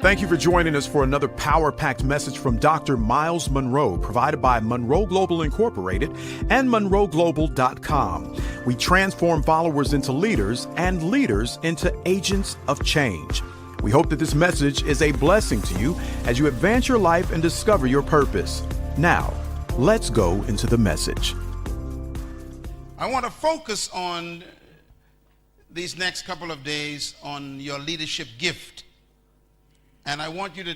Thank you for joining us for another power-packed message from Dr. Myles Munroe, provided by Munroe Global Incorporated and MunroeGlobal.com. We transform followers into leaders and leaders into agents of change. We hope that this message is a blessing to you as you advance your life and discover your purpose. Now, let's go into the message. I want to focus on these next couple of days on your leadership gift. And I want you to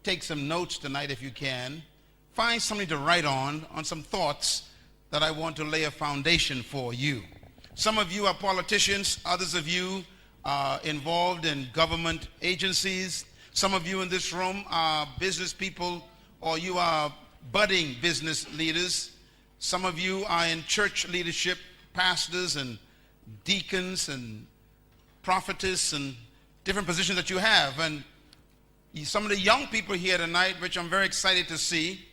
take some notes tonight if you can. Find something to write on some thoughts that I want to lay a foundation for you. Some of you are politicians. Others of you are involved in government agencies. Some of you in this room are business people, or you are budding business leaders. Some of you are in church leadership, pastors and deacons and prophetess and different positions that you have. And some of the young people here tonight, which I'm very excited to see,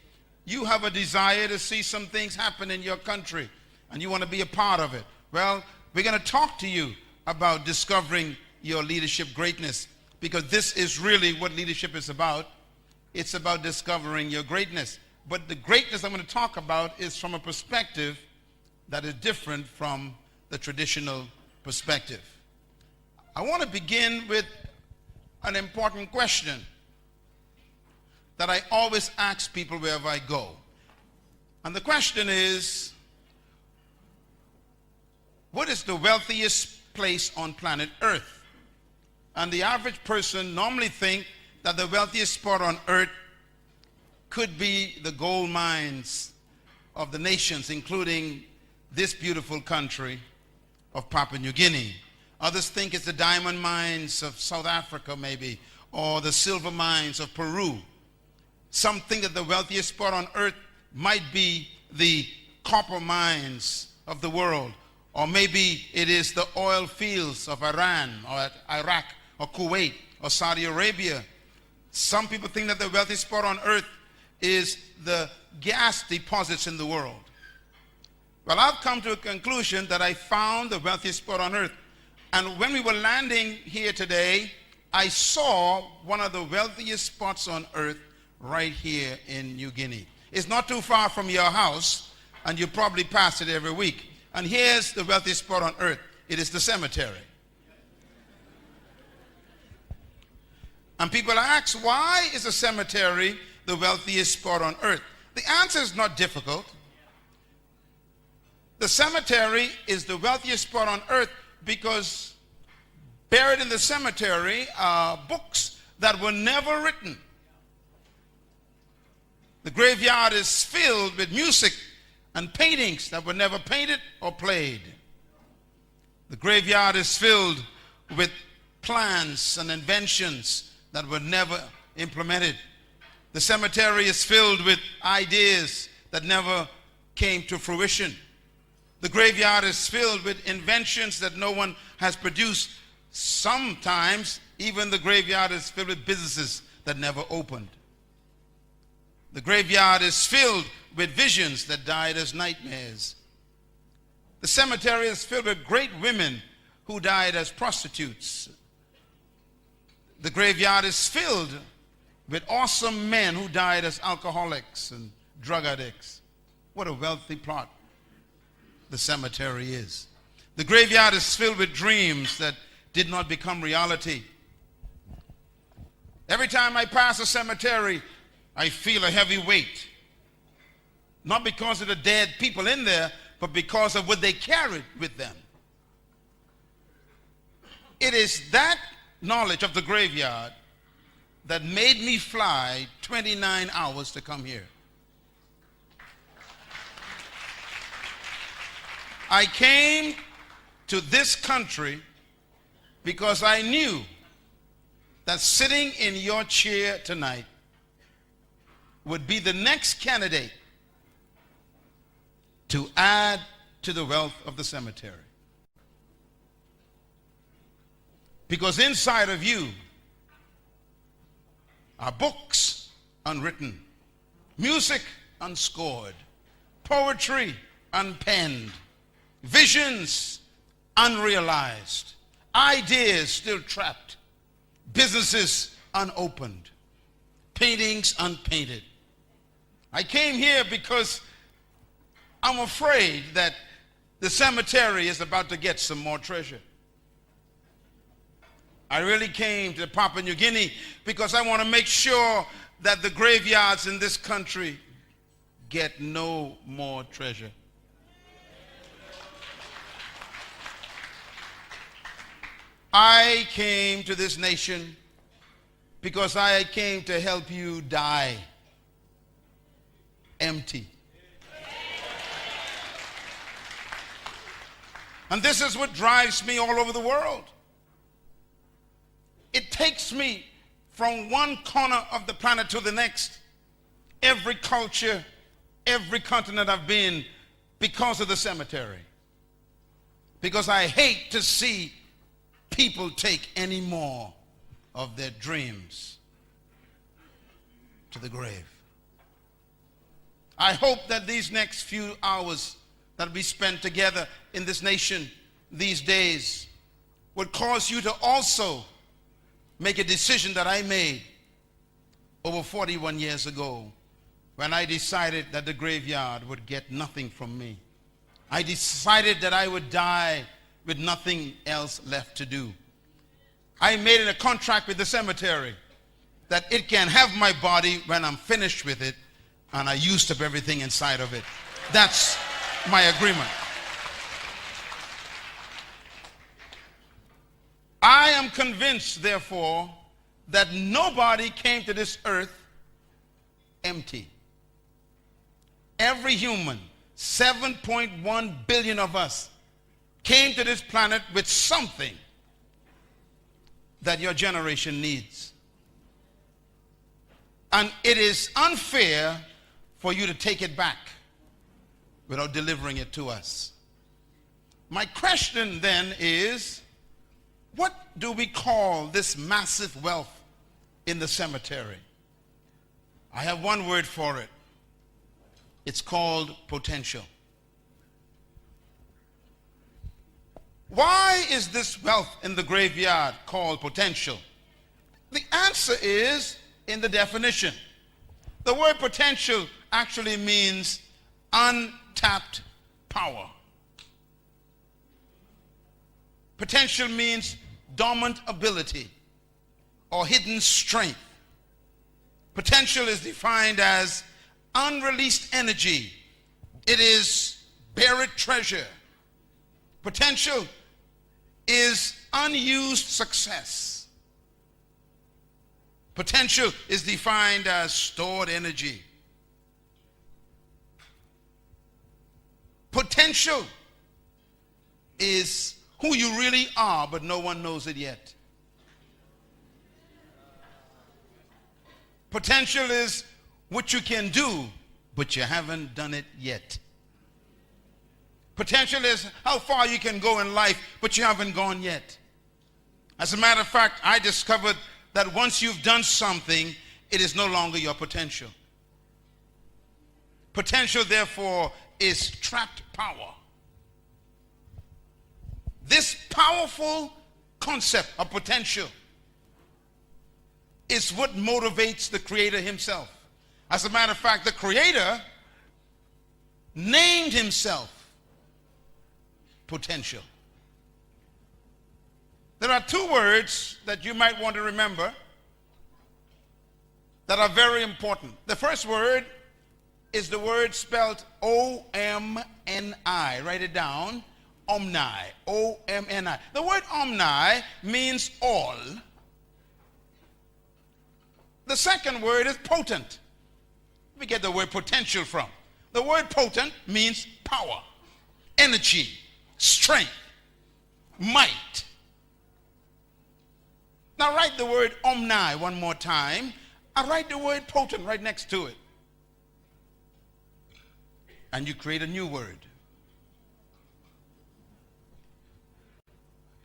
you have a desire to see some things happen in your country, and you want to be a part of it. Well, we're going to talk to you about discovering your leadership greatness, because this is really what leadership is about. It's about discovering your greatness. But the greatness I'm going to talk about is from a perspective that is different from the traditional perspective. I want to begin with an important question that I always ask people wherever I go. And the question is, what is the wealthiest place on planet Earth? And the average person normally think that the wealthiest spot on earth could be the gold mines of the nations, including this beautiful country of Papua New Guinea. Others think it's the diamond mines of South Africa maybe, or the silver mines of Peru. Some think that the wealthiest spot on earth might be the copper mines of the world, or maybe it is the oil fields of Iran or Iraq or Kuwait or Saudi Arabia. Some people think that the wealthiest spot on earth is the gas deposits in the world. Well, I've come to a conclusion that I found the wealthiest spot on earth. And when we were landing here today, I saw one of the wealthiest spots on earth right here in New Guinea. It's not too far from your house, and you probably pass it every week. And here's the wealthiest spot on earth. It is the cemetery. And people ask, why is the cemetery the wealthiest spot on earth? The answer is not difficult. The cemetery is the wealthiest spot on earth because buried in the cemetery are books that were never written. The graveyard is filled with music and paintings that were never painted or played. The graveyard is filled with plans and inventions that were never implemented. The cemetery is filled with ideas that never came to fruition. The graveyard is filled with inventions that no one has produced. Sometimes even the graveyard is filled with businesses that never opened. The graveyard is filled with visions that died as nightmares. The cemetery is filled with great women who died as prostitutes. The graveyard is filled with awesome men who died as alcoholics and drug addicts. What a wealthy plot the cemetery is. The graveyard is filled with dreams that did not become reality. Every time I pass a cemetery, I feel a heavy weight. Not because of the dead people in there, but because of what they carried with them. It is that knowledge of the graveyard that made me fly 29 hours to come here. I came to this country because I knew that sitting in your chair tonight would be the next candidate to add to the wealth of the cemetery. Because inside of you are books unwritten, music unscored, poetry unpenned, visions unrealized, ideas still trapped, businesses unopened, paintings unpainted. I came here because I'm afraid that the cemetery is about to get some more treasure. I really came to Papua New Guinea because I want to make sure that the graveyards in this country get no more treasure. I came to this nation because I came to help you die empty. And this is what drives me all over the world. It takes me from one corner of the planet to the next. Every culture, every continent I've been, because of the cemetery. Because I hate to see people take any more of their dreams to the grave. I hope that these next few hours that we spend together in this nation these days would cause you to also make a decision that I made over 41 years ago when I decided that the graveyard would get nothing from me. I decided that I would die with nothing else left to do. I made a contract with the cemetery that it can have my body when I'm finished with it and I used up everything inside of it. That's my agreement. I am convinced, therefore, that nobody came to this earth empty. Every human, 7.1 billion of us, came to this planet with something that your generation needs. And it is unfair for you to take it back without delivering it to us. My question then is, what do we call this massive wealth in the cemetery? I have one word for it. It's called potential. Why is this wealth in the graveyard called potential? The answer is in the definition. The word potential actually means untapped power. Potential means dormant ability or hidden strength. Potential is defined as unreleased energy. It is buried treasure. Potential is unused success. Potential is defined as stored energy. Potential is who you really are, but no one knows it yet. Potential is what you can do, but you haven't done it yet. Potential is how far you can go in life, but you haven't gone yet. As a matter of fact, I discovered that once you've done something, it is no longer your potential. Potential, therefore, is trapped power. This powerful concept of potential is what motivates the Creator himself. As a matter of fact, the Creator named himself potential. There are two words that you might want to remember that are very important. The first word is the word spelled O-M-N-I. Write it down. Omni. O-M-N-I. The word omni means all. The second word is potent. We get the word potential from. The word potent means power, energy, strength, might. Now write the word omni one more time. I write the word potent right next to it. And you create a new word.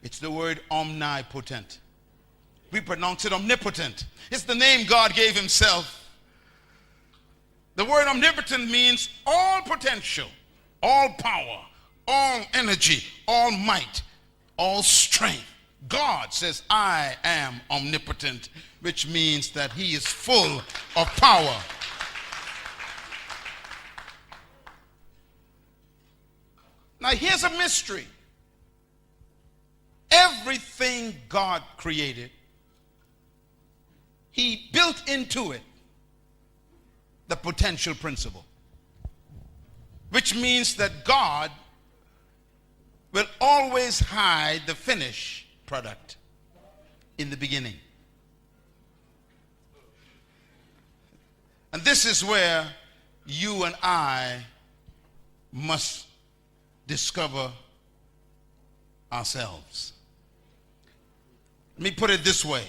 It's the word omnipotent. We pronounce it omnipotent. It's the name God gave himself. The word omnipotent means all potential, all power, all energy, all might, all strength, God says, I am omnipotent, which means that he is full of power. Now here's a mystery. Everything God created, he built into it the potential principle, which means that God will always hide the finished product in the beginning. And this is where you and I must discover ourselves. Let me put it this way.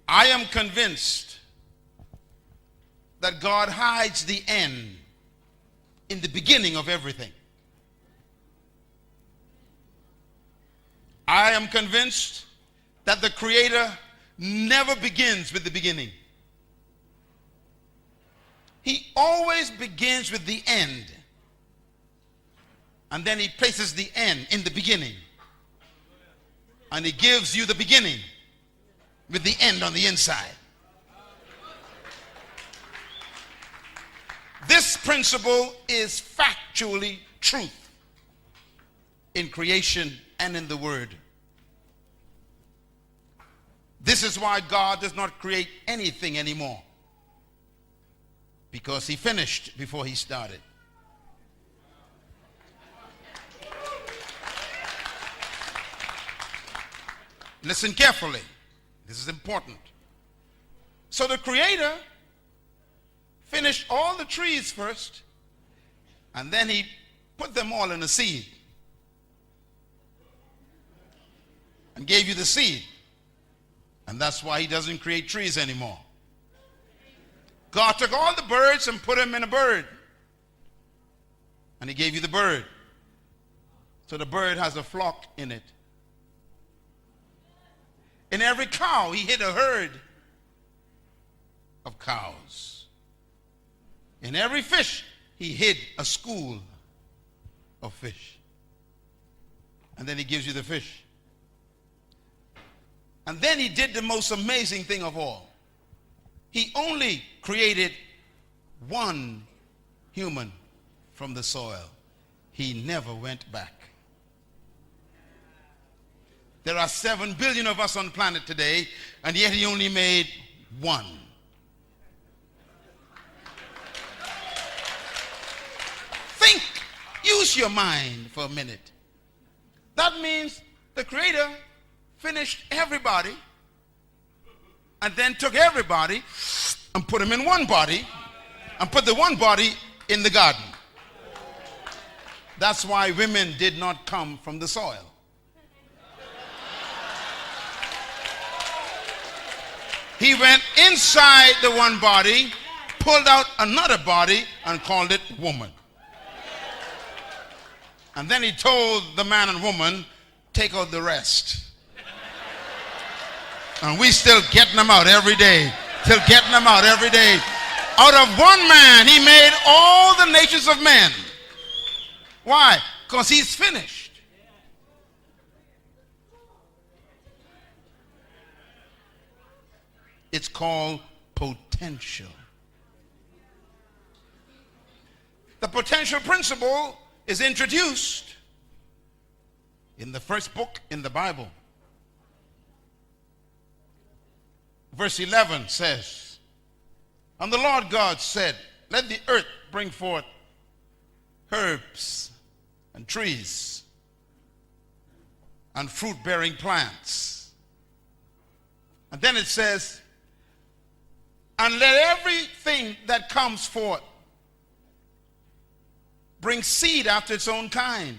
I am convinced that God hides the end in the beginning of everything. I am convinced that the Creator never begins with the beginning. He always begins with the end. And then he places the end in the beginning. And he gives you the beginning with the end on the inside. This principle is factually truth in creation and in the Word. This is why God does not create anything anymore, because he finished before he started. Listen carefully. This is important. So the Creator finished all the trees first, and then he put them all in a seed and gave you the seed. And that's why he doesn't create trees anymore. God took all the birds and put them in a bird, and he gave you the bird. So the bird has a flock in it. In every cow, he hid a herd of cows. In every fish, he hid a school of fish. And then he gives you the fish. And then he did the most amazing thing of all. He only created one human from the soil. He never went back. There are 7 billion of us on planet today, and yet he only made one. Think, use your mind for a minute. That means the Creator finished everybody and then took everybody and put them in one body and put the one body in the garden. That's why women did not come from the soil. He went inside the one body, pulled out another body, and called it woman. And then he told the man and woman, take out the rest. And we still getting them out every day. Still getting them out every day. Out of one man, he made all the nations of men. Why? Because he's finished. It's called potential. The potential principle is introduced in the first book in the Bible. Verse 11 says, and the Lord God said, let the earth bring forth herbs and trees and fruit-bearing plants. And then it says, and let everything that comes forth bring seed after its own kind.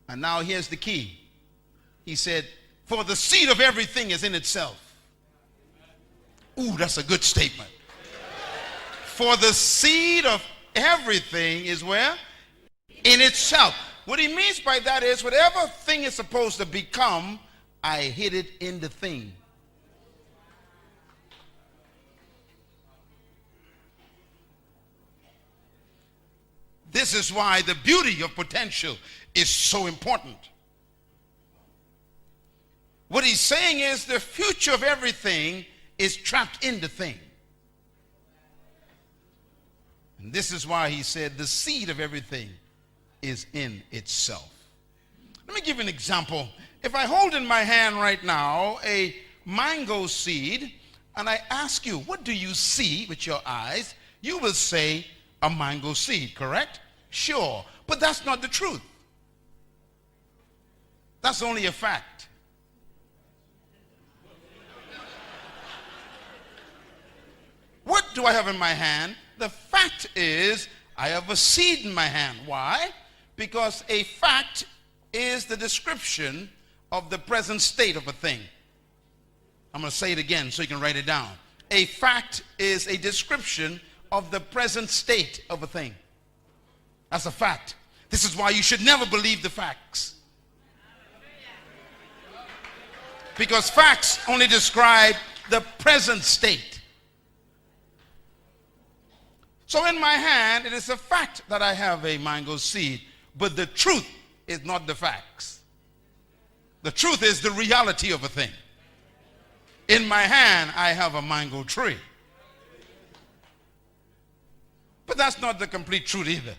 And now here's the key. He said, for the seed of everything is in itself. Ooh, that's a good statement. For the seed of everything is where? In itself. What he means by that is whatever thing is supposed to become, I hid it in the thing. This is why the beauty of potential is so important. What he's saying is the future of everything is trapped in the thing. And this is why he said the seed of everything is in itself. Let me give you an example. If I hold in my hand right now a mango seed and I ask you, what do you see with your eyes? You will say a mango seed, correct? Sure. But that's not the truth. That's only a fact. What do I have in my hand? The fact is I have a seed in my hand. Why? Because a fact is the description of the present state of a thing. I'm going to say it again so you can write it down. A fact is a description of the present state of a thing. That's a fact. This is why you should never believe the facts. Because facts only describe the present state. So in my hand, it is a fact that I have a mango seed, but the truth is not the facts. The truth is the reality of a thing. In my hand, I have a mango tree. But that's not the complete truth either.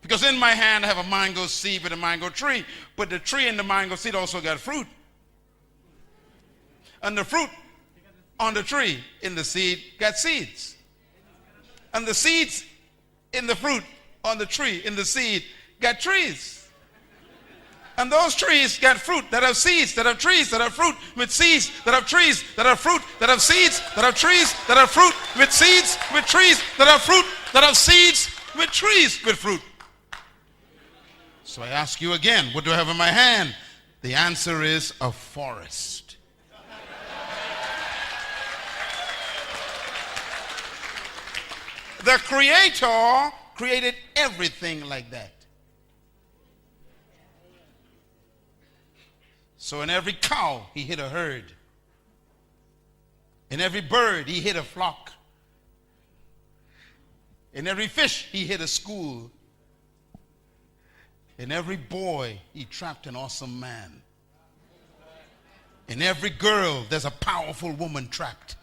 Because in my hand, I have a mango seed with a mango tree, but the tree and the mango seed also got fruit. And the fruit on the tree in the seed got seeds. And the seeds in the fruit on the tree in the seed got trees. And those trees got fruit that have seeds, that have trees, that have fruit with seeds, that have trees, that have fruit, that have seeds, that have trees, that have fruit with seeds, with trees, that have fruit, that have seeds, with trees, with fruit. So I ask you again, what do I have in my hand? The answer is a forest. The Creator created everything like that. So in every cow, he hid a herd. In every bird, he hid a flock. In every fish, he hid a school. In every boy, he trapped an awesome man. In every girl, there's a powerful woman trapped.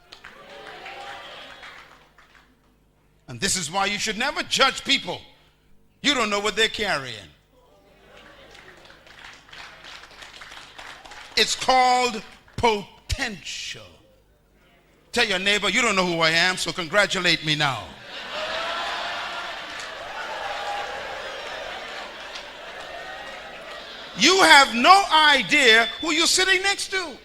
And this is why you should never judge people. You don't know what they're carrying. It's called potential. Tell your neighbor, you don't know who I am, so congratulate me now. You have no idea who you're sitting next to.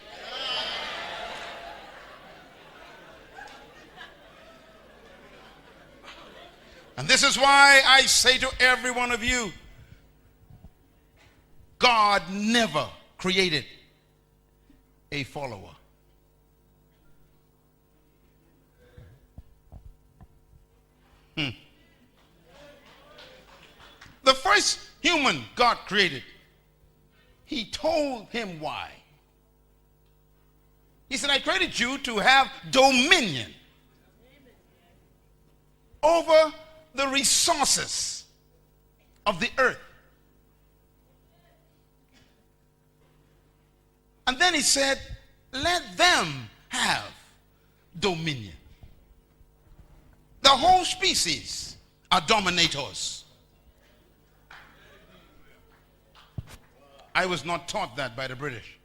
And this is why I say to every one of you, God never created a follower. The first human God created, he told him why. He said, I created you to have dominion over the resources of the earth. And then he said, let them have dominion. The whole species are dominators. I was not taught that by the British.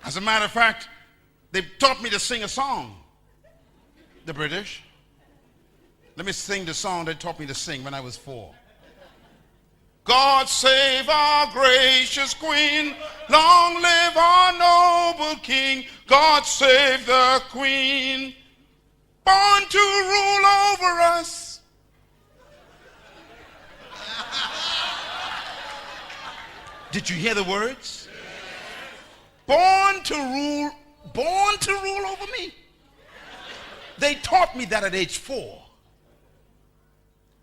As a matter of fact, they taught me to sing a song, the British. Let me sing the song they taught me to sing when I was 4. God save our gracious Queen, long live our noble King. God save the Queen, born to rule over us. Did you hear the words? Born to rule over me. They taught me that at age 4.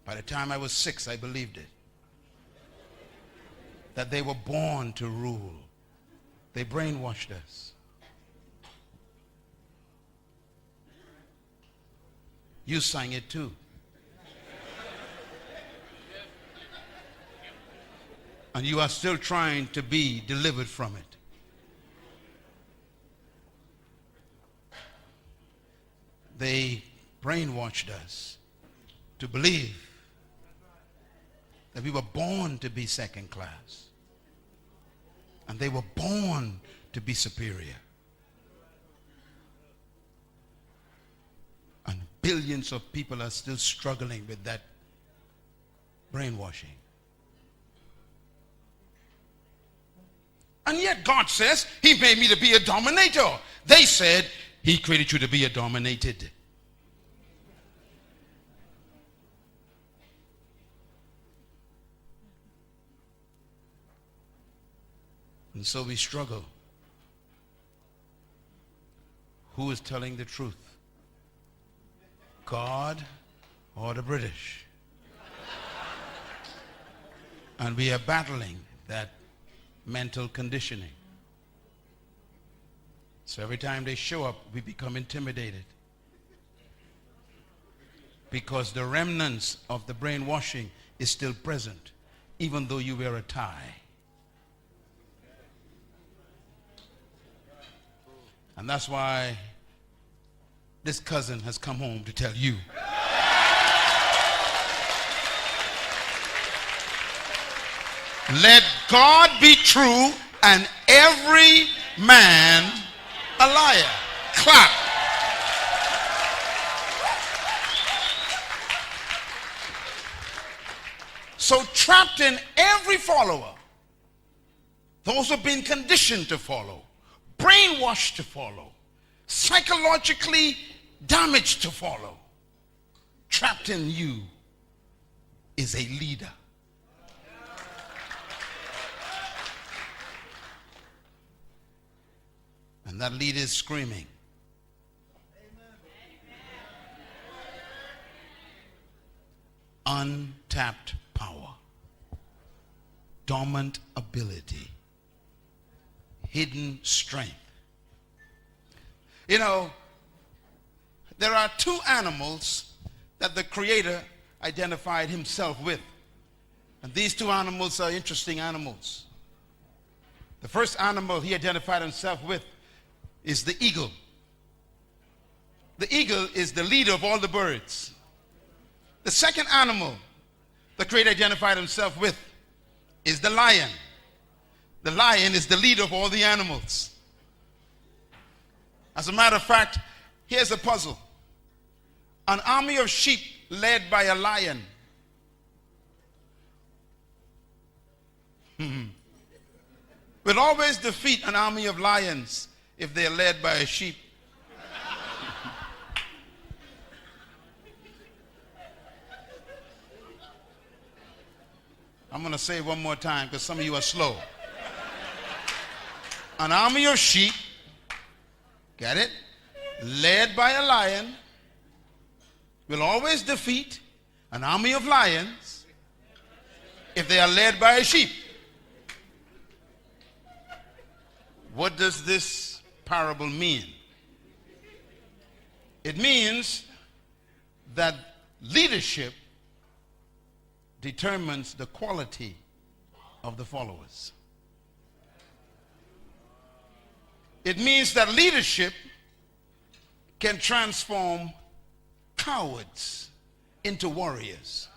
By the time I was 6, I believed it. That they were born to rule. They brainwashed us. You sang it too. and you are still trying to be delivered from it. They brainwashed us to believe that we were born to be second class, and they were born to be superior. And billions of people are still struggling with that brainwashing. And yet God says he made me to be a dominator. They said he created you to be a dominated. And so we struggle. Who is telling the truth? God or the British? And we are battling that mental conditioning. So every time they show up, we become intimidated. Because the remnants of the brainwashing is still present, even though you wear a tie. And that's why this cousin has come home to tell you. Let God be true and every man a liar. Clap. So trapped in every follower, those who have been conditioned to follow, brainwashed to follow, psychologically damaged to follow, trapped in you is a leader. And that leader is screaming. Untapped power, dormant ability, hidden strength. You know, there are two animals that the Creator identified himself with. And these two animals are interesting animals. The first animal he identified himself with is the eagle. The eagle is the leader of all the birds. The second animal the Creator identified himself with is the lion. The lion is the leader of all the animals. As a matter of fact, here's a puzzle. An army of sheep led by a lion will always defeat an army of lions if they are led by a sheep. I'm going to say it one more time because some of you are slow. An army of sheep, get it, led by a lion will always defeat an army of lions if they are led by a sheep. What does this parable mean? It means that leadership determines the quality of the followers. It means that leadership can transform cowards into warriors.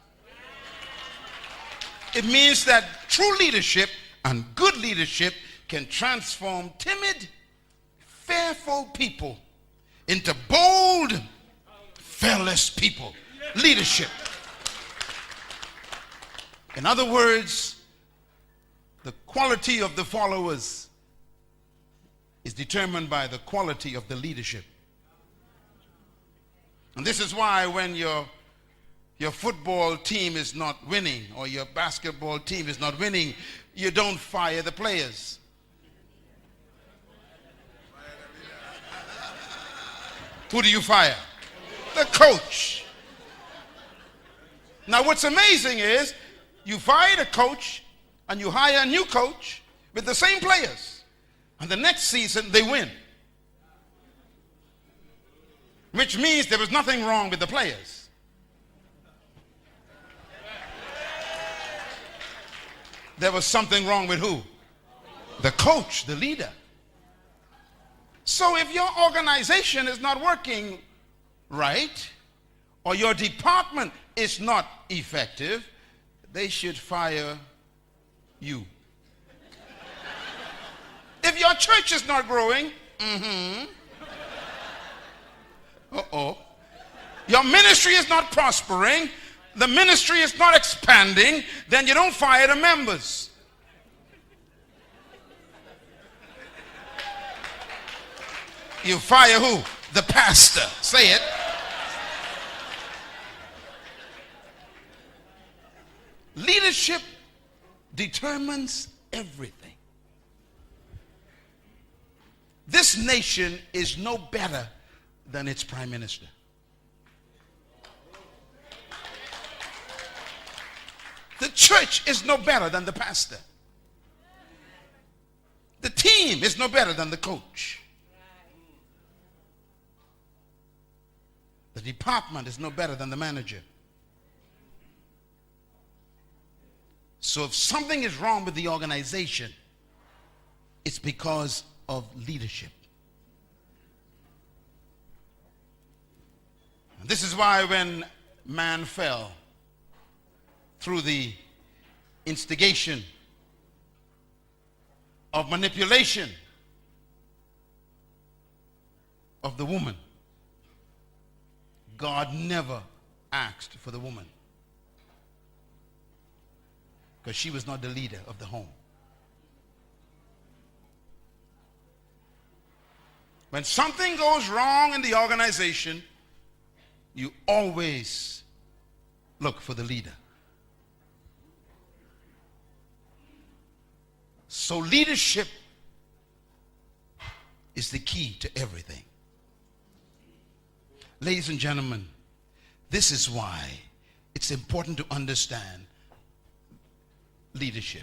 It means that true leadership and good leadership can transform timid, fearful people into bold, fearless people. Leadership. In other words, the quality of the followers is determined by the quality of the leadership. And this is why when your football team is not winning or your basketball team is not winning, you don't fire the players. Who do you fire? The coach. Now what's amazing is you fire the coach and you hire a new coach with the same players. And the next season they win. Which means there was nothing wrong with the players. There was something wrong with who? The coach, the leader. So if your organization is not working right, or your department is not effective, they should fire you. If your church is not growing, your ministry is not prospering, the ministry is not expanding, then you don't fire the members. You fire who? The pastor. Say it. Leadership determines everything. This nation is no better than its prime minister. The church is no better than the pastor. The team is no better than the coach. The department is no better than the manager. So if something is wrong with the organization, it's because of leadership. And this is why when man fell through the instigation of manipulation of the woman, God never asked for the woman, because she was not the leader of the home. When something goes wrong in the organization, you always look for the leader. So leadership is the key to everything. Ladies and gentlemen, this is why it's important to understand leadership.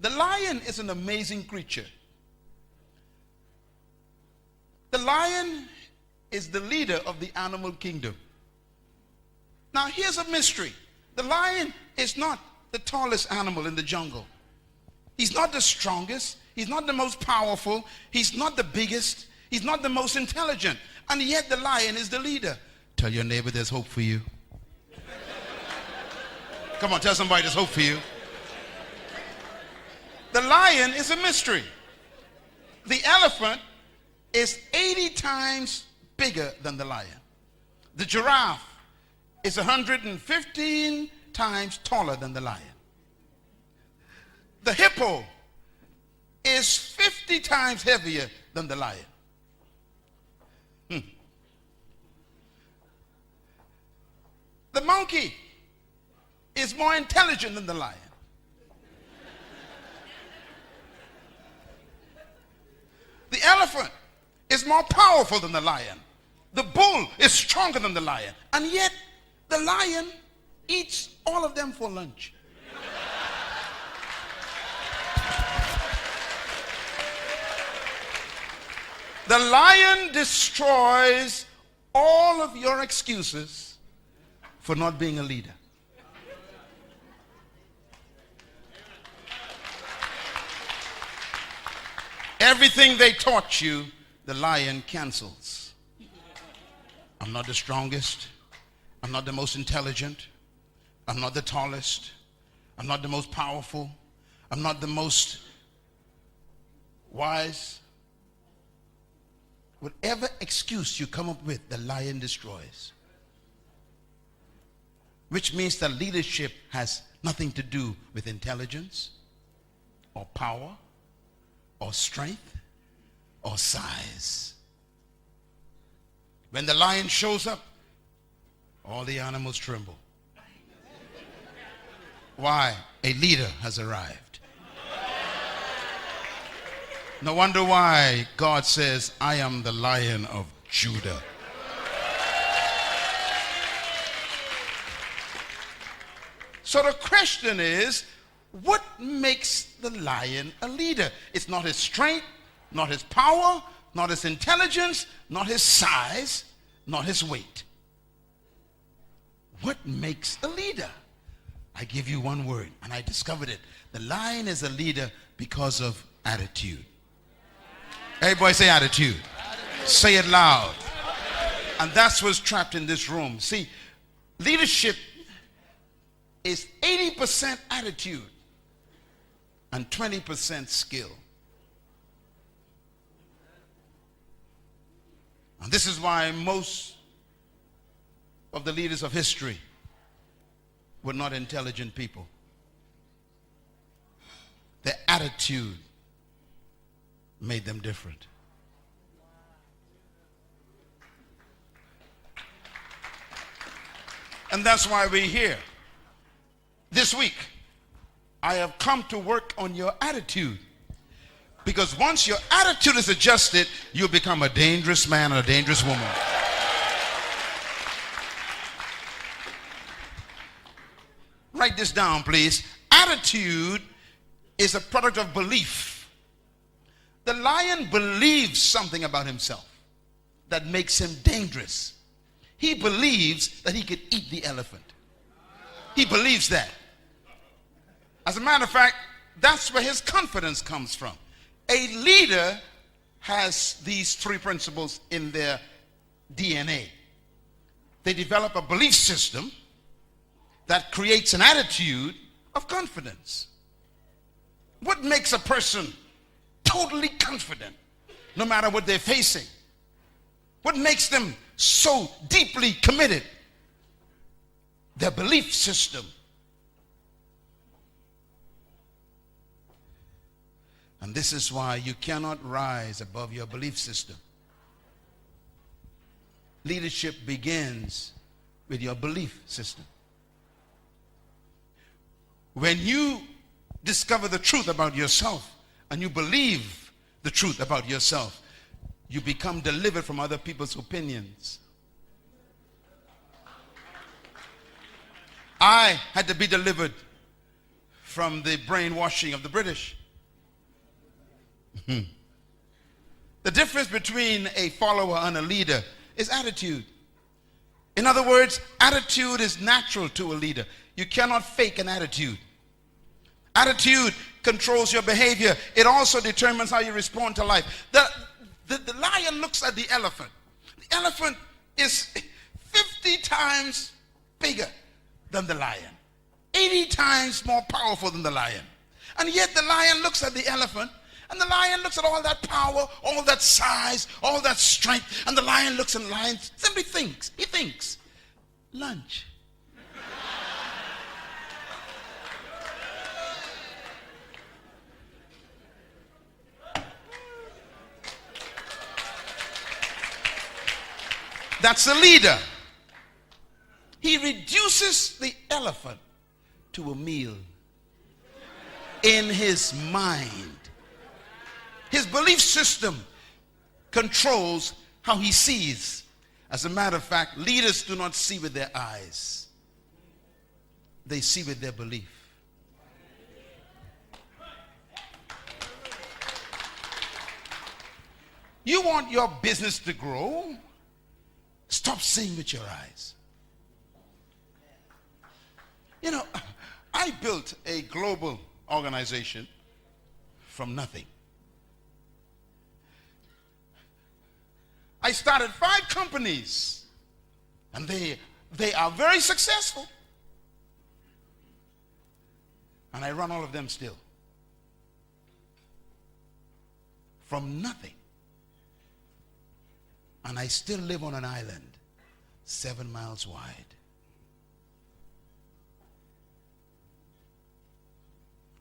The lion is an amazing creature. The lion is the leader of the animal kingdom. Now here's a mystery. The lion is not the tallest animal in the jungle. He's not the strongest. He's not the most powerful. He's not the biggest. He's not the most intelligent. And yet the lion is the leader. Tell your neighbor there's hope for you. Come on, tell somebody there's hope for you. The lion is a mystery. The elephant is 80 times bigger than the lion. The giraffe is 115 times taller than the lion. The hippo is 50 times heavier than the lion. The monkey is more intelligent than the lion. The elephant is more powerful than the lion. The bull is stronger than the lion. And yet, the lion eats all of them for lunch. The lion destroys all of your excuses for not being a leader. Everything they taught you, the lion cancels. I'm not the strongest. I'm not the most intelligent. I'm not the tallest. I'm not the most powerful. I'm not the most wise. Whatever excuse you come up with, the lion destroys. Which means that leadership has nothing to do with intelligence or power or strength or size. When the lion shows up, all the animals tremble. Why? A leader has arrived. No wonder why God says, I am the Lion of Judah. So the question is, what makes the lion a leader? It's not his strength, not his power, not his intelligence, not his size, not his weight. What makes a leader? I give you one word, and I discovered it. The lion is a leader because of attitude. Everybody say attitude. Say it loud. And that's what's trapped in this room. See, leadership is 80% attitude and 20% skill. And this is why most of the leaders of history were not intelligent people. Their attitude made them different. And that's why we're here. This week, I have come to work on your attitude. Because once your attitude is adjusted, you'll become a dangerous man or a dangerous woman. Write this down, please. Attitude is a product of belief. The lion believes something about himself that makes him dangerous. He believes that he could eat the elephant. He believes that. As a matter of fact, that's where his confidence comes from. A leader has these three principles in their DNA. They develop a belief system that creates an attitude of confidence. What makes a person totally confident no matter what they're facing? What makes them so deeply committed? Their belief system. And this is why you cannot rise above your belief system. Leadership begins with your belief system. When you discover the truth about yourself and you believe the truth about yourself, you become delivered from other people's opinions. I had to be delivered from the brainwashing of the British. The difference between a follower and a leader is attitude. In other words, attitude is natural to a leader. You cannot fake an attitude. Attitude controls your behavior. It also determines how you respond to life. The lion looks at the elephant. The elephant is 50 times bigger than the lion, 80 times more powerful than the lion. And yet the lion looks at the elephant, and the lion looks at all that power, all that size, all that strength, and the lion looks, and the lion simply thinks. He thinks, lunch. That's a leader. He reduces the elephant to a meal in his mind. His belief system controls how he sees. As a matter of fact, leaders do not see with their eyes. They see with their belief. You want your business to grow? Stop seeing with your eyes. You know, I built a global organization from nothing. I started 5 companies, and they are very successful. And I run all of them still. From nothing. And I still live on an island 7 miles wide.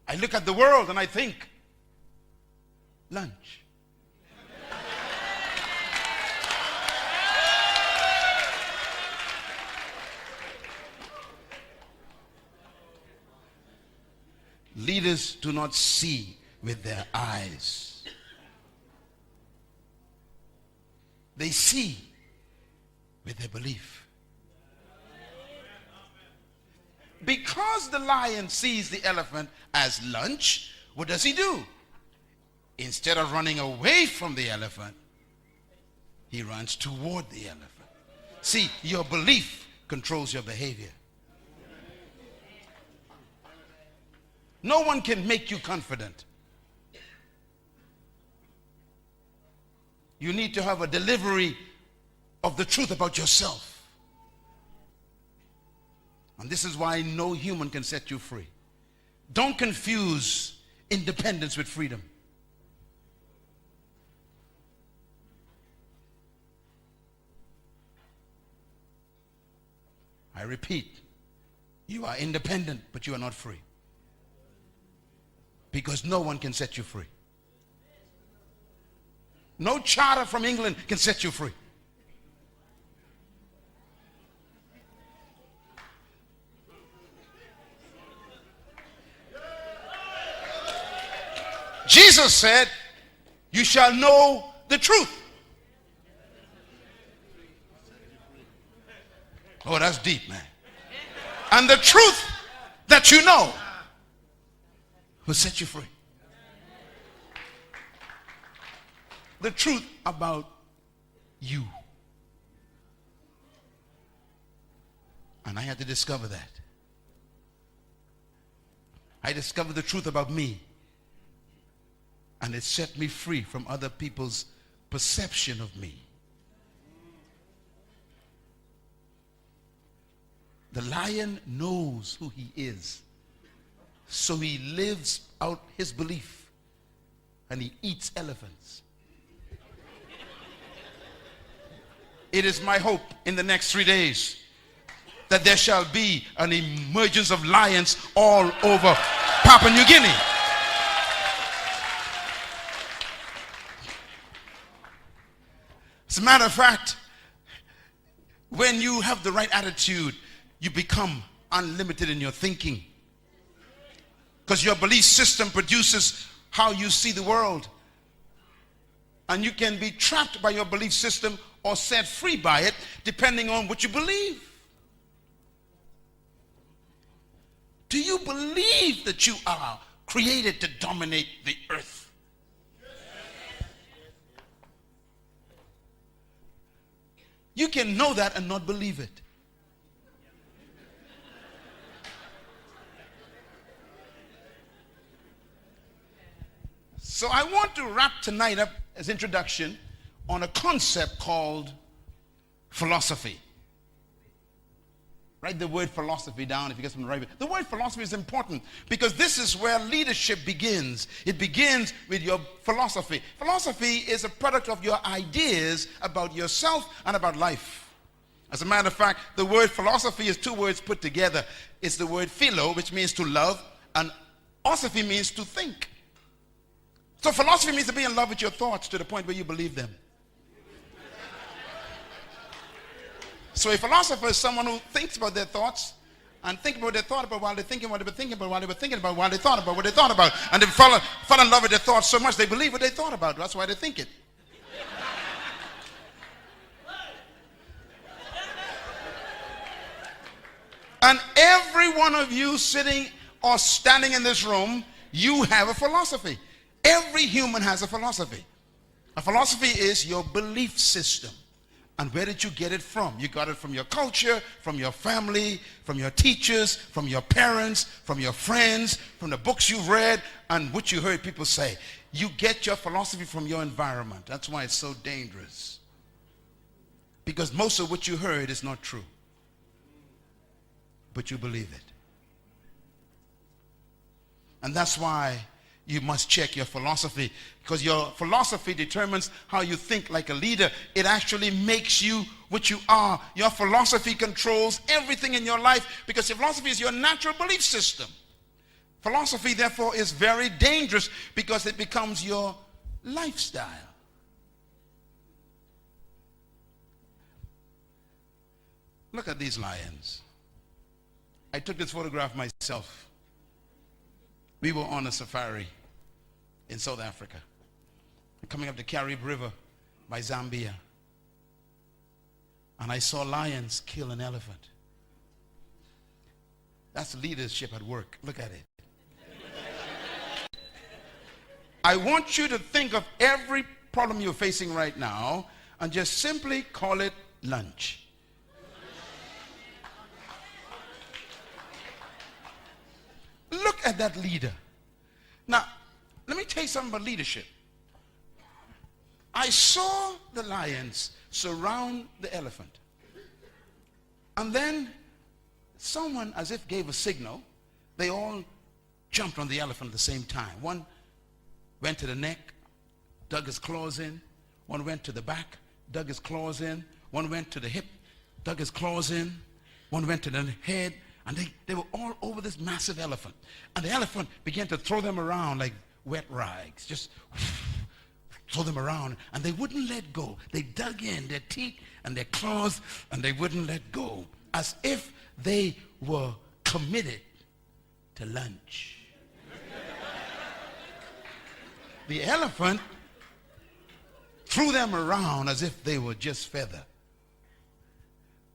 I look at the world and I think, lunch. Leaders do not see with their eyes. They see with their belief. Because the lion sees the elephant as lunch, what does he do? Instead of running away from the elephant, he runs toward the elephant. See, your belief controls your behavior. No one can make you confident. You need to have a delivery of the truth about yourself. And this is why no human can set you free. Don't confuse independence with freedom. I repeat, you are independent, but you are not free. Because no one can set you free. No charter from England can set you free. Jesus said, you shall know the truth. Oh, that's deep, man. And the truth that you know will set you free. The truth about you. And I had to discover that. I discovered the truth about me. And it set me free from other people's perception of me. The lion knows who he is. So he lives out his belief. And he eats elephants. It is my hope in the next 3 days that there shall be an emergence of lions all over Papua New Guinea. As a matter of fact, when you have the right attitude, you become unlimited in your thinking. Because your belief system produces how you see the world. And you can be trapped by your belief system or set free by it, depending on what you believe. Do you believe that you are created to dominate the earth? You can know that and not believe it. So I want to wrap tonight up as introduction on a concept called philosophy. Write the word philosophy down if you get something right. The word philosophy is important because this is where leadership begins. It begins with your philosophy. Philosophy is a product of your ideas about yourself and about life. As a matter of fact, the word philosophy is two words put together. It's the word philo, which means to love, and osophy means to think. So philosophy means to be in love with your thoughts to the point where you believe them. So a philosopher is someone who thinks about their thoughts and think about what they thought about while they're thinking what they were thinking about while they were thinking about while they thought about what they thought about. And they fall in love with their thoughts so much they believe what they thought about. That's why they think it. And every one of you sitting or standing in this room, you have a philosophy. Every human has a philosophy. A philosophy is your belief system. And where did you get it from? You got it from your culture, from your family, from your teachers, from your parents, from your friends, from the books you've read, and what you heard people say. You get your philosophy from your environment. That's why it's so dangerous. Because most of what you heard is not true. But you believe it. And that's why you must check your philosophy, because your philosophy determines how you think like a leader. It actually makes you what you are. Your philosophy controls everything in your life because your philosophy is your natural belief system. Philosophy, therefore, is very dangerous because it becomes your lifestyle. Look at these lions. I took this photograph myself. We were on a safari in South Africa, coming up the Carib River by Zambia. And I saw lions kill an elephant. That's leadership at work. Look at it. I want you to think of every problem you're facing right now and just simply call it lunch. Look at that leader. Now, let me tell you something about leadership. I saw the lions surround the elephant. And then someone, as if gave a signal, they all jumped on the elephant at the same time. One went to the neck, dug his claws in. One went to the back, dug his claws in. One went to the hip, dug his claws in. One went to the head. And they were all over this massive elephant. And the elephant began to throw them around like wet rags. Just throw them around. And they wouldn't let go. They dug in their teeth and their claws, and they wouldn't let go. As if they were committed to lunch. The elephant threw them around as if they were just feather.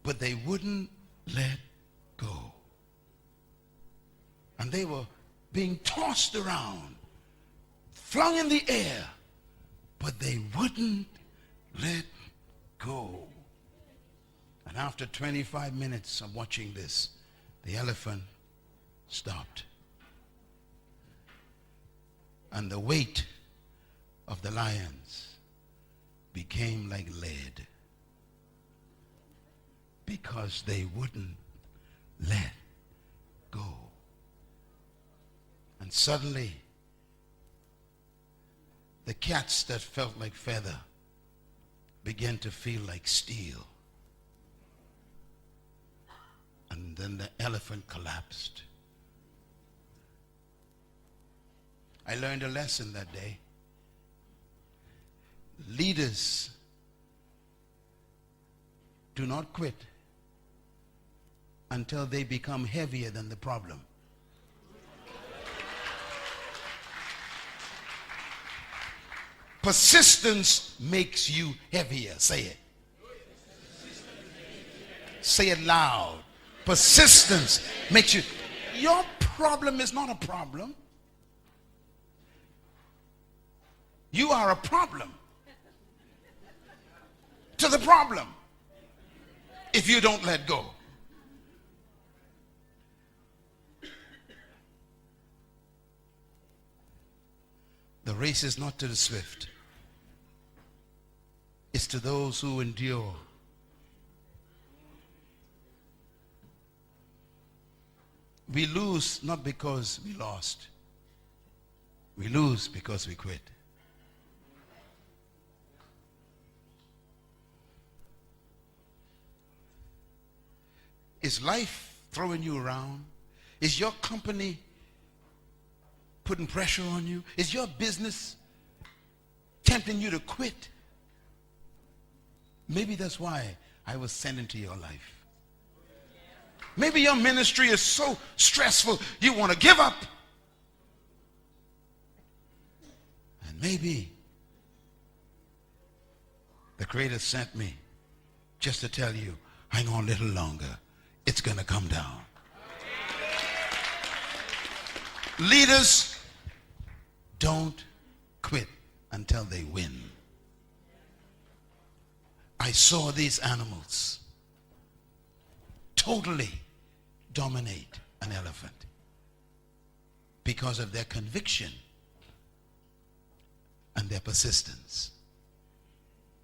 But they wouldn't let go. And they were being tossed around, flung in the air, but they wouldn't let go. And after 25 minutes of watching this, the elephant stopped. And the weight of the lions became like lead because they wouldn't let go. And suddenly, the cats that felt like feather began to feel like steel. And then the elephant collapsed. I learned a lesson that day. Leaders do not quit until they become heavier than the problem. Persistence makes you heavier. Say it. Say it loud. Persistence makes you. Your problem is not a problem. You are a problem to the problem if you don't let go. The race is not to the swift. It's to those who endure. We lose not because we lost. We lose because we quit. Is life throwing you around? Is your company putting pressure on you? Is your business tempting you to quit? Maybe that's why I was sent into your life. Maybe your ministry is so stressful you want to give up. And maybe the Creator sent me just to tell you, hang on a little longer. It's going to come down. Leaders don't quit until they win. I saw these animals totally dominate an elephant because of their conviction and their persistence.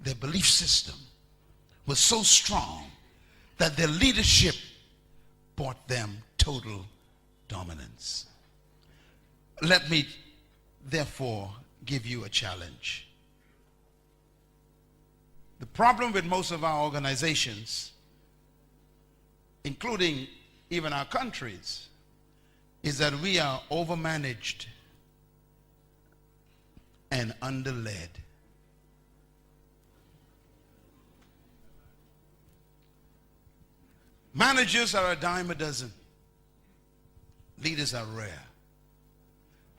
Their belief system was so strong that their leadership brought them total dominance. Let me therefore give you a challenge. The problem with most of our organizations, including even our countries, is that we are overmanaged and underled. Managers are a dime a dozen. Leaders are rare.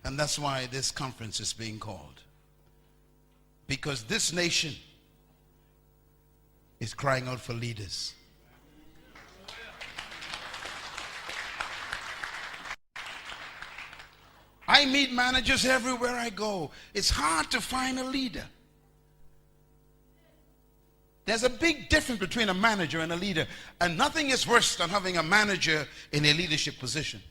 And that's why this conference is being called. Because this nation is crying out for leaders. I meet managers everywhere I go. It's hard to find a leader. There's a big difference between a manager and a leader. And nothing is worse than having a manager in a leadership position.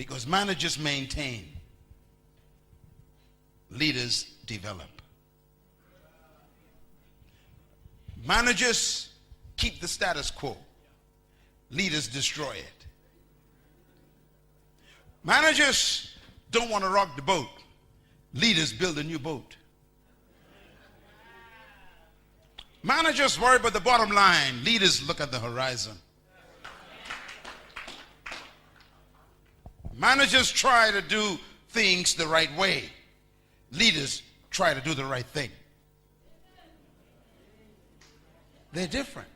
Because managers maintain, leaders develop. Managers keep the status quo, leaders destroy it. Managers don't want to rock the boat, leaders build a new boat. Managers worry about the bottom line, leaders look at the horizon. Managers try to do things the right way, leaders try to do the right thing. They're different.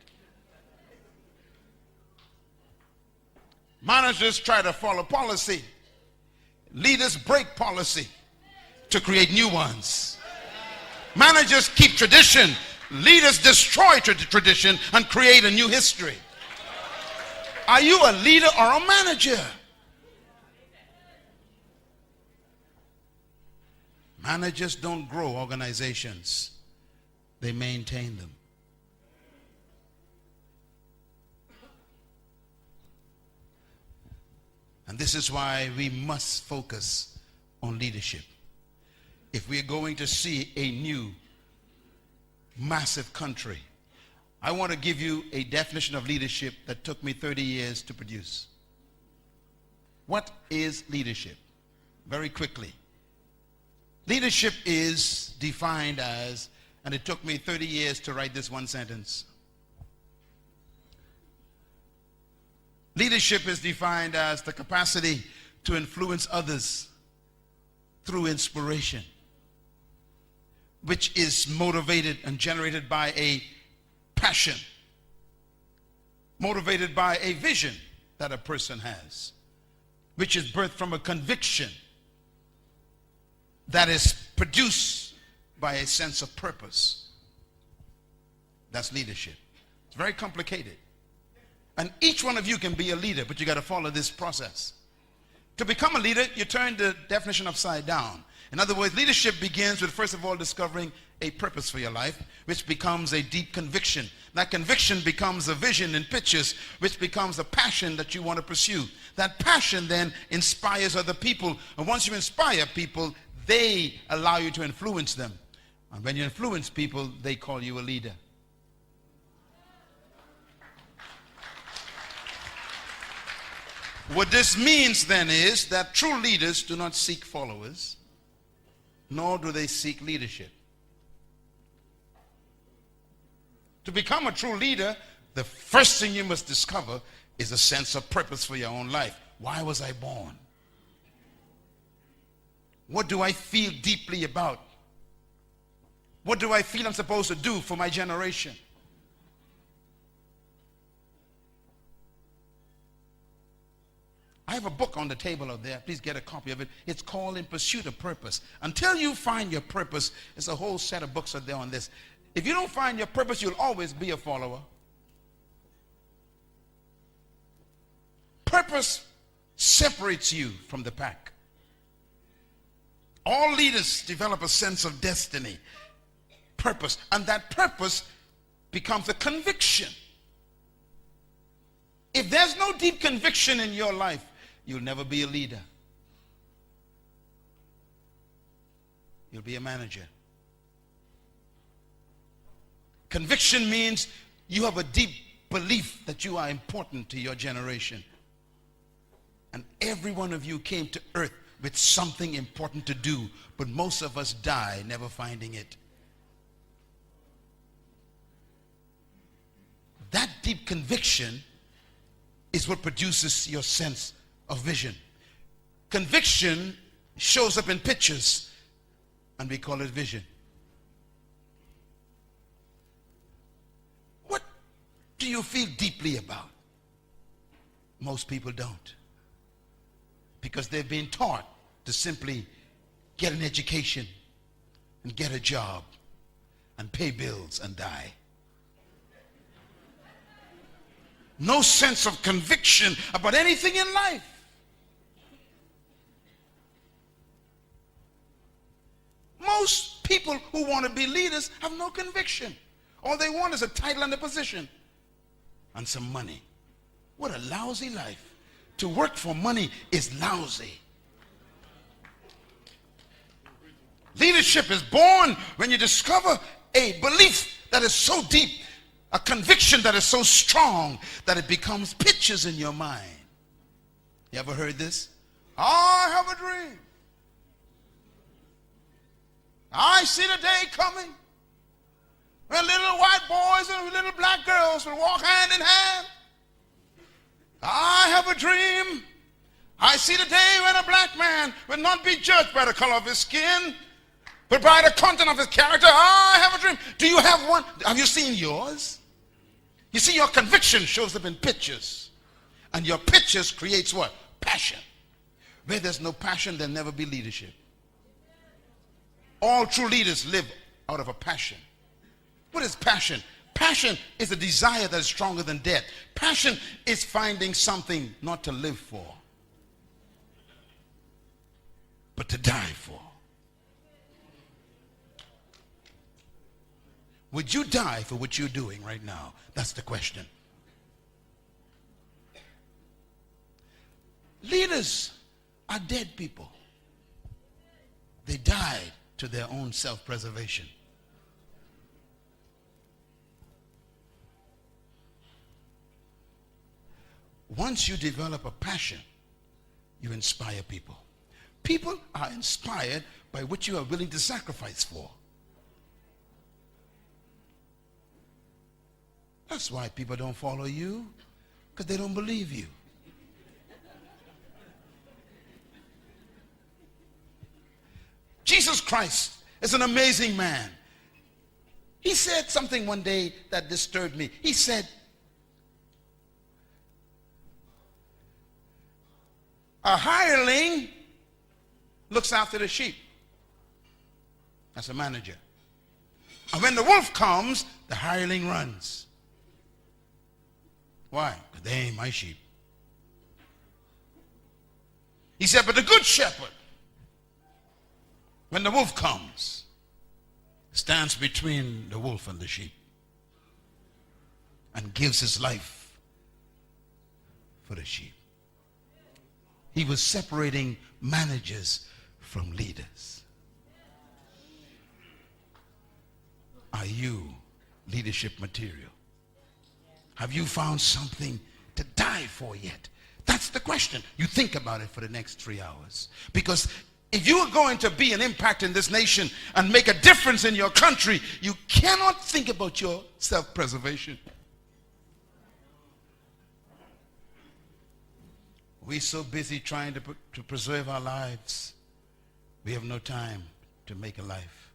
Managers try to follow policy, leaders break policy to create new ones. Managers keep tradition, leaders destroy tradition and create a new history. Are you a leader or a manager? Managers don't grow organizations, they maintain them. And this is why we must focus on leadership. If we're going to see a new, massive country, I want to give you a definition of leadership that took me 30 years to produce. What is leadership? Very quickly. Leadership is defined as, and it took me 30 years to write this one sentence. Leadership is defined as the capacity to influence others through inspiration, which is motivated and generated by a passion, motivated by a vision that a person has, which is birthed from a conviction that is produced by a sense of purpose. That's leadership. It's very complicated. And each one of you can be a leader, but you got to follow this process. To become a leader, you turn the definition upside down. In other words, leadership begins with, first of all, discovering a purpose for your life, which becomes a deep conviction. That conviction becomes a vision in pictures, which becomes a passion that you want to pursue. That passion then inspires other people. And once you inspire people, they allow you to influence them. And when you influence people, they call you a leader. What this means then is that true leaders do not seek followers, nor do they seek leadership. To become a true leader, the first thing you must discover is a sense of purpose for your own life. Why was I born? What do I feel deeply about? What do I feel I'm supposed to do for my generation? I have a book on the table out there. Please get a copy of it. It's called In Pursuit of Purpose. Until you find your purpose, there's a whole set of books out there on this. If you don't find your purpose, you'll always be a follower. Purpose separates you from the pack. All leaders develop a sense of destiny, purpose, and that purpose becomes a conviction. If there's no deep conviction in your life, you'll never be a leader. You'll be a manager. Conviction means you have a deep belief that you are important to your generation. And every one of you came to earth with something important to do, but most of us die never finding it. That deep conviction is what produces your sense of vision. Conviction shows up in pictures, and we call it vision. What do you feel deeply about? Most people don't, because they've been taught to simply get an education and get a job and pay bills and die. No sense of conviction about anything in life. Most people who want to be leaders have no conviction. All they want is a title and a position and some money. What a lousy life to work for money is lousy. Leadership is born when you discover a belief that is so deep, a conviction that is so strong that it becomes pictures in your mind. You ever heard this? I have a dream. I see the day coming when little white boys and little black girls will walk hand in hand. I have a dream. I see the day when a black man will not be judged by the color of his skin, but by the content of his character. I have a dream. Do you have one? Have you seen yours? You see, your conviction shows up in pictures. And your pictures creates what? Passion. Where there's no passion, there'll never be leadership. All true leaders live out of a passion. What is passion? Passion is a desire that is stronger than death. Passion is finding something not to live for, but to die for. Would you die for what you're doing right now? That's the question. Leaders are dead people. They died to their own self-preservation. Once you develop a passion, you inspire people. People are inspired by what you are willing to sacrifice for. That's why people don't follow you, because they don't believe you. Jesus Christ is an amazing man. He said something one day that disturbed me. He said, a hireling looks after the sheep. That's a manager. And when the wolf comes, the hireling runs. Why? Because they ain't my sheep. He said, but the good shepherd, when the wolf comes, stands between the wolf and the sheep and gives his life for the sheep. He was separating managers from leaders. Are you leadership material? Have you found something to die for yet? That's the question. You think about it for the next 3 hours. Because if you are going to be an impact in this nation and make a difference in your country, you cannot think about your self-preservation. We're so busy trying to preserve our lives, we have no time to make a life.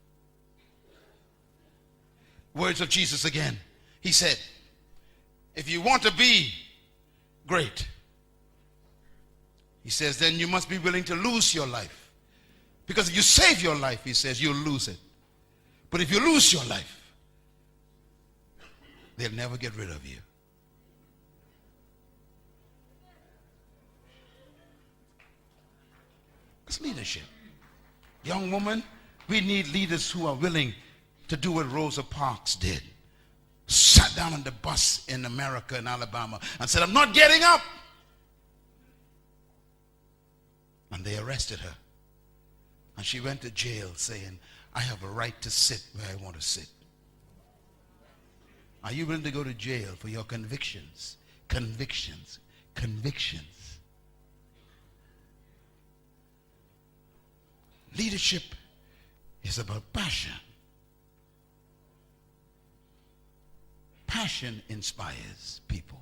Words of Jesus again. He said, if you want to be great, he says, then you must be willing to lose your life. Because if you save your life, he says, you'll lose it. But if you lose your life, they'll never get rid of you. That's leadership. Young woman, we need leaders who are willing to do what Rosa Parks did. Sat down on the bus in America, in Alabama, and said, I'm not getting up. And they arrested her. And she went to jail saying, I have a right to sit where I want to sit. Are you willing to go to jail for your convictions? Convictions. Convictions. Leadership is about passion. Passion inspires people.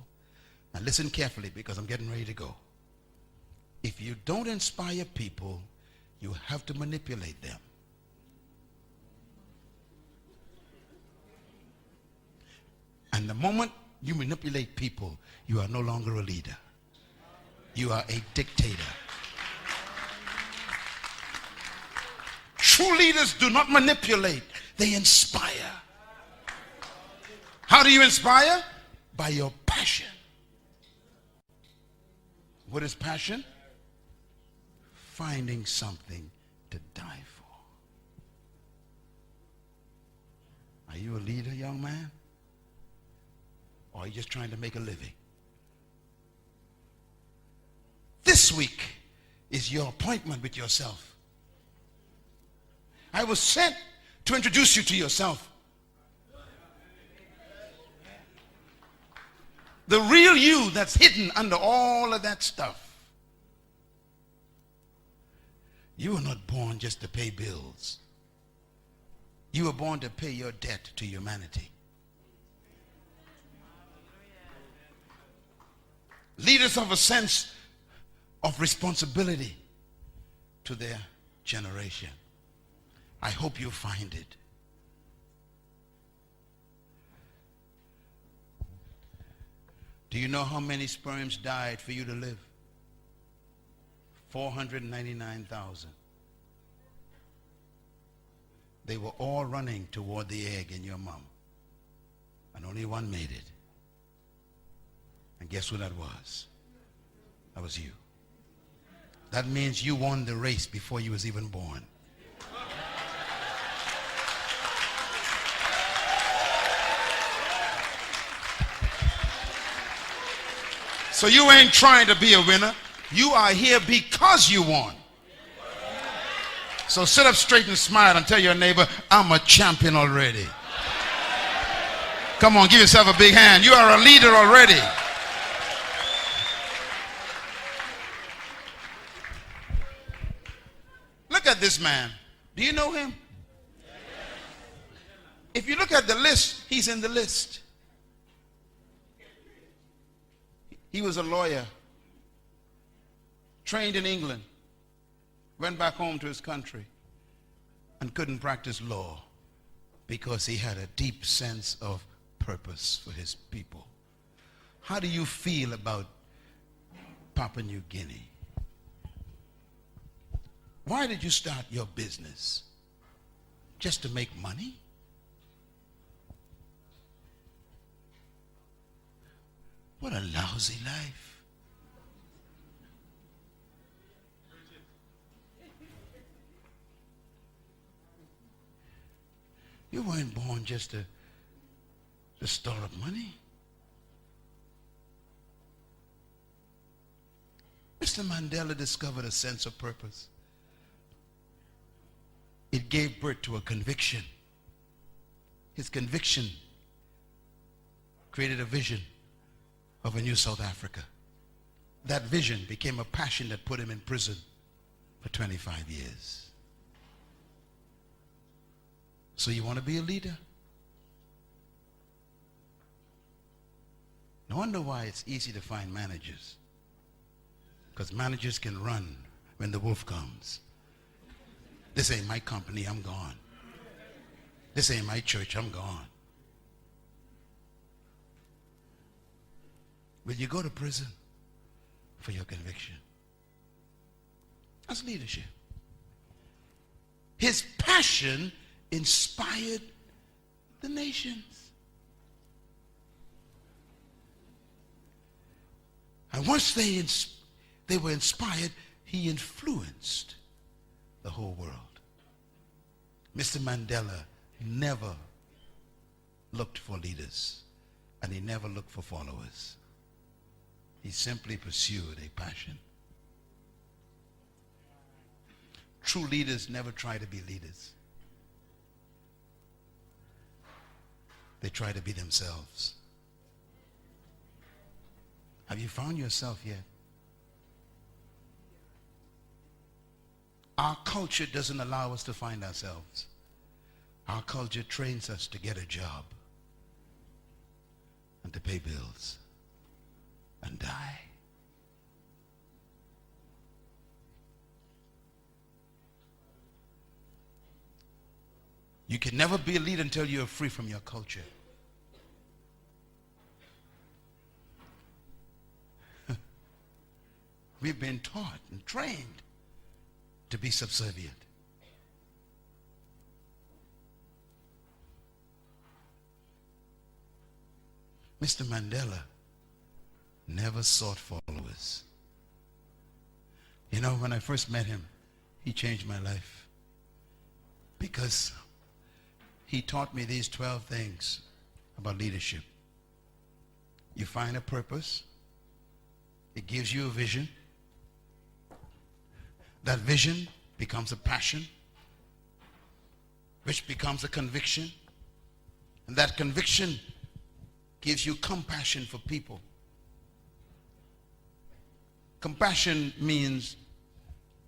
Now listen carefully because I'm getting ready to go. If you don't inspire people, you have to manipulate them. And the moment you manipulate people, you are no longer a leader. You are a dictator. True leaders do not manipulate, they inspire. How do you inspire? By your passion. What is passion? Finding something to die for. Are you a leader, young man? Or are you just trying to make a living? This week is your appointment with yourself. I was sent to introduce you to yourself. The real you that's hidden under all of that stuff. You were not born just to pay bills. You were born to pay your debt to humanity. Leaders of a sense of responsibility to their generation. I hope you find it. Do you know how many sperms died for you to live? 499,000. They were all running toward the egg in your mom. And only one made it. And guess who that was? That was you. That means you won the race before you was even born. So you ain't trying to be a winner. You are here because you won. So sit up straight and smile and tell your neighbor, I'm a champion already. Come on, give yourself a big hand. You are a leader already. Look at this man. Do you know him? If you look at the list, he's in the list. He was a lawyer, trained in England, went back home to his country, and couldn't practice law because he had a deep sense of purpose for his people. How do you feel about Papua New Guinea? Why did you start your business? Just to make money? What a lousy life. You weren't born just to store up money. Mr. Mandela discovered a sense of purpose. It gave birth to a conviction. His conviction created a vision of a new South Africa. That vision became a passion that put him in prison for 25 years. So you want to be a leader? No wonder why it's easy to find managers. Because managers can run when the wolf comes. This ain't my company, I'm gone. This ain't my church, I'm gone. Will you go to prison for your conviction? That's leadership. His passion inspired the nations. And once they were inspired, he influenced the whole world. Mr. Mandela never looked for leaders, and he never looked for followers. He simply pursued a passion. True leaders never try to be leaders. They try to be themselves. Have you found yourself yet? Our culture doesn't allow us to find ourselves. Our culture trains us to get a job and to pay bills and die. You can never be a leader until you're free from your culture. We've been taught and trained to be subservient. Mr. Mandela never sought followers. You know, when I first met him, he changed my life because he taught me these 12 things about leadership. You find a purpose. It gives you a vision. That vision becomes a passion, which becomes a conviction. And that conviction gives you compassion for people. Compassion means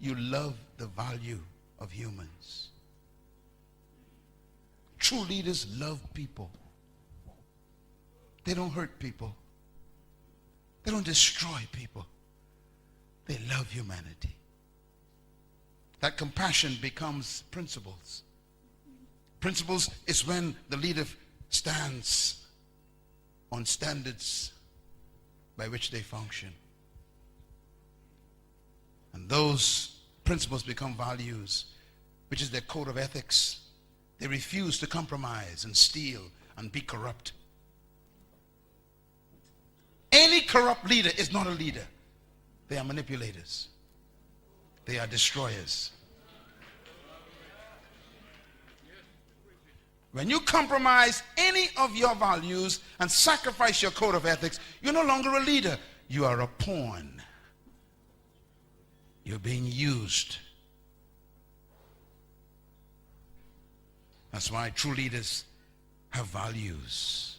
you love the value of humans. True leaders love people. They don't hurt people. They don't destroy people. They love humanity. That compassion becomes principles. Principles is when the leader stands on standards by which they function. And those principles become values, which is their code of ethics. They refuse to compromise and steal and be corrupt. Any corrupt leader is not a leader. They are manipulators. They are destroyers. When you compromise any of your values and sacrifice your code of ethics, you're no longer a leader. You are a pawn. You're being used. That's why true leaders have values.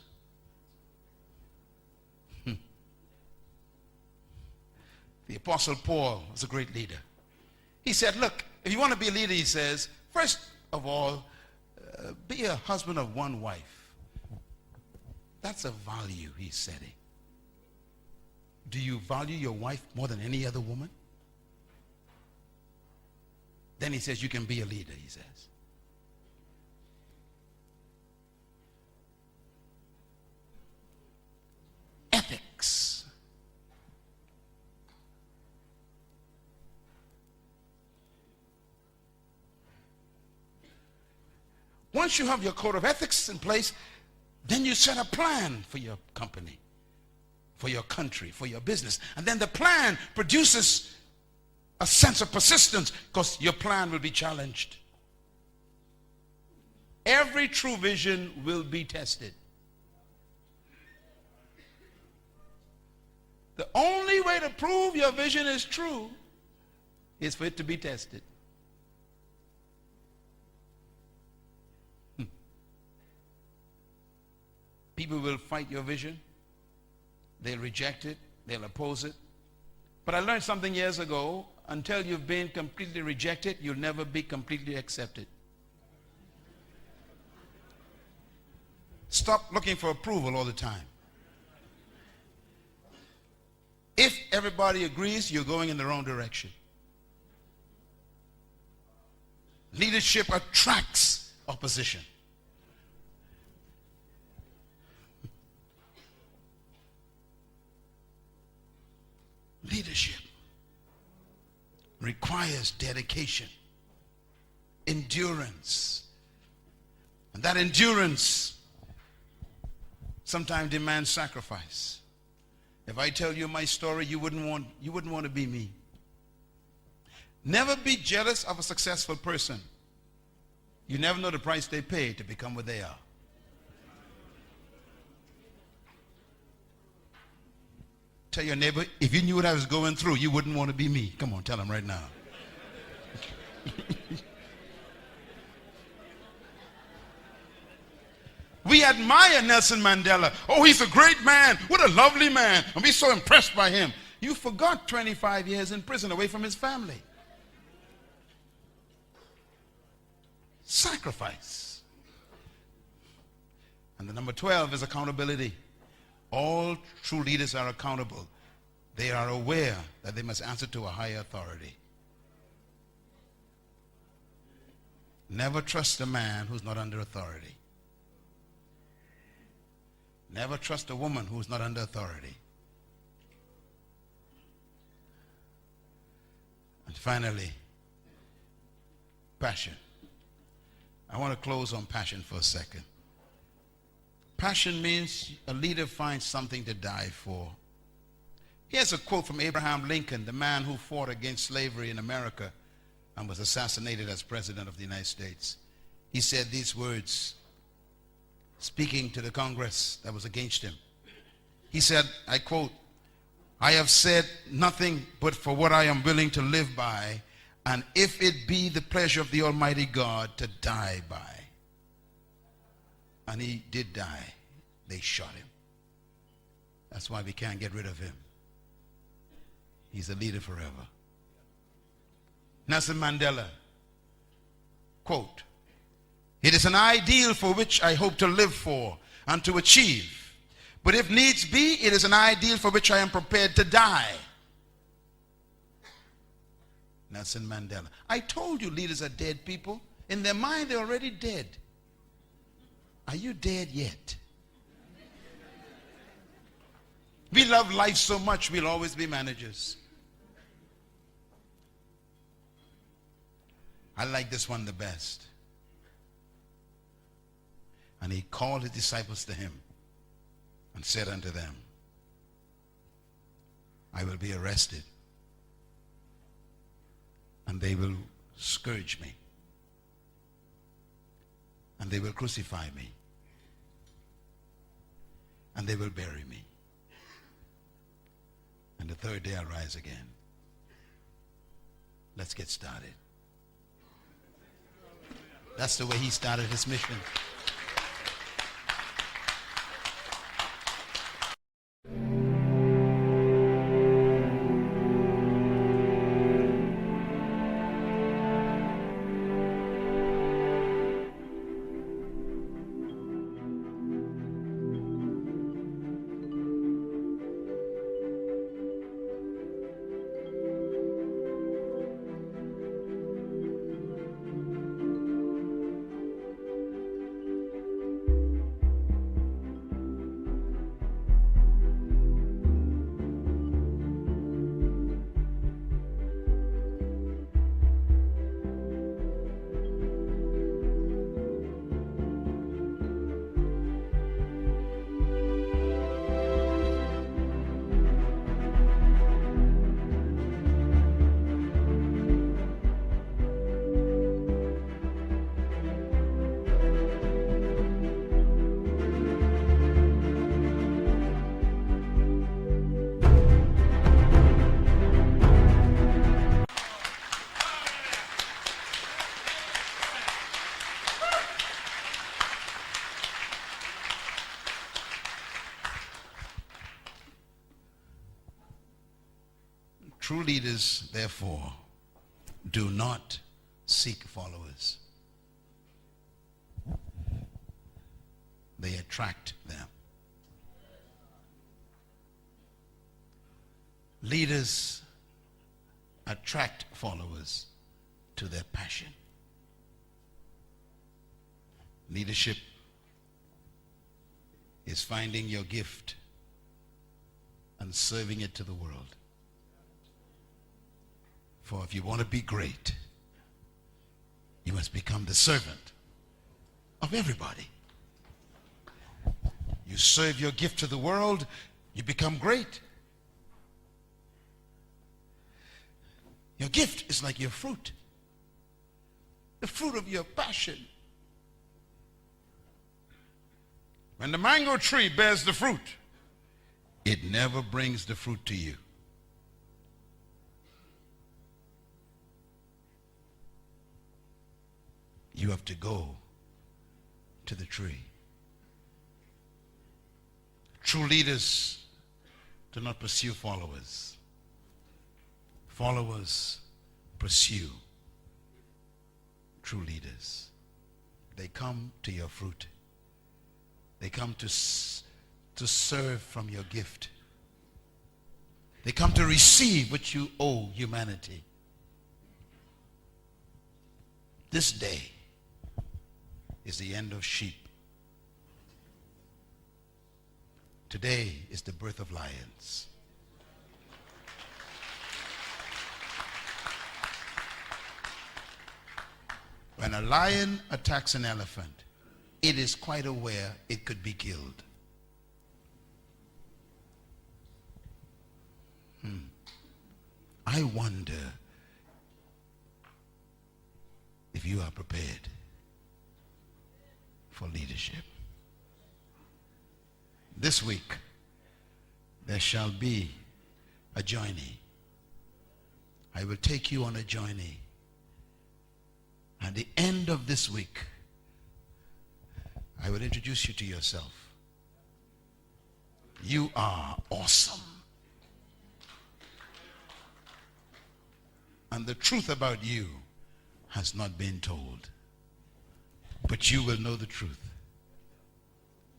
The Apostle Paul was a great leader. He said, look, if you want to be a leader, he says, first of all, be a husband of one wife. That's a value he's setting. Do you value your wife more than any other woman? Then he says you can be a leader, he says. Ethics. Once you have your code of ethics in place, then you set a plan for your company, for your country, for your business. And then the plan produces a sense of persistence because your plan will be challenged. Every true vision will be tested. The only way to prove your vision is true is for it to be tested. People will fight your vision. They'll reject it. They'll oppose it. But I learned something years ago. Until you've been completely rejected, you'll never be completely accepted. Stop looking for approval all the time. If everybody agrees, you're going in the wrong direction. Leadership attracts opposition. Leadership requires dedication, endurance. And that endurance sometimes demands sacrifice. If I tell you my story, you wouldn't want to be me. Never be jealous of a successful person. You never know the price they pay to become what they are. Tell your neighbor, if you knew what I was going through, you wouldn't want to be me. Come on, tell him right now. We admire Nelson Mandela. Oh, he's a great man. What a lovely man. And we're so impressed by him. You forgot 25 years in prison away from his family. Sacrifice. And the number 12 is accountability. All true leaders are accountable. They are aware that they must answer to a higher authority. Never trust a man who's not under authority. Never trust a woman who's not under authority. And finally, passion. I want to close on passion for a second. Passion means a leader finds something to die for. Here's a quote from Abraham Lincoln, the man who fought against slavery in America and was assassinated as president of the United States. He said these words, speaking to the Congress that was against him. He said, I quote, "I have said nothing but for what I am willing to live by. and if it be the pleasure of the Almighty God to die by. And he did die. They shot him. That's why we can't get rid of him. He's a leader forever. Nelson Mandela, quote, "It is an ideal for which I hope to live for and to achieve. But if needs be, it is an ideal for which I am prepared to die." Nelson Mandela. I told you leaders are dead people. In their mind, they're already dead. Are you dead yet? We love life so much, we'll always be managers. I like this one the best. And he called his disciples to him and said unto them, "I will be arrested, and they will scourge me, and they will crucify me, and they will bury me, and the third day I'll rise again." Let's get started. That's the way he started his mission. True leaders, therefore, do not seek followers. They attract them. Leaders attract followers to their passion. Leadership is finding your gift and serving it to the world. For if you want to be great, you must become the servant of everybody. You serve your gift to the world, you become great. Your gift is like your fruit, the fruit of your passion. When the mango tree bears the fruit, it never brings the fruit to you. You have to go to the tree. True leaders do not pursue followers. Followers pursue true leaders. They come to your fruit. They come to serve from your gift. They come to receive what you owe humanity. This day is the end of sheep. Today is the birth of lions. When a lion attacks an elephant, it is quite aware it could be killed. I wonder if you are prepared for leadership. This week, there shall be a journey. I will take you on a journey at the end of this week, I will introduce you to yourself. You are awesome. And the truth about you has not been told. But you will know the truth.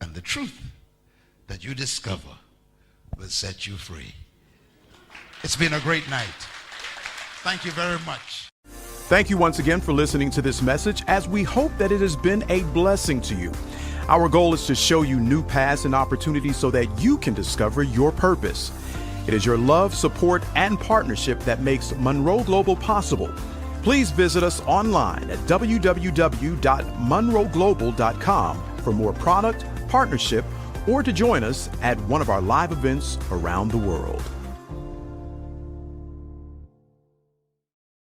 And the truth that you discover will set you free. It's been a great night. Thank you very much. Thank you once again for listening to this message, as we hope that it has been a blessing to you. Our goal is to show you new paths and opportunities so that you can discover your purpose. It is your love, support, and partnership that makes Munroe Global possible. Please visit us online at www.munroeglobal.com for more product, partnership, or to join us at one of our live events around the world.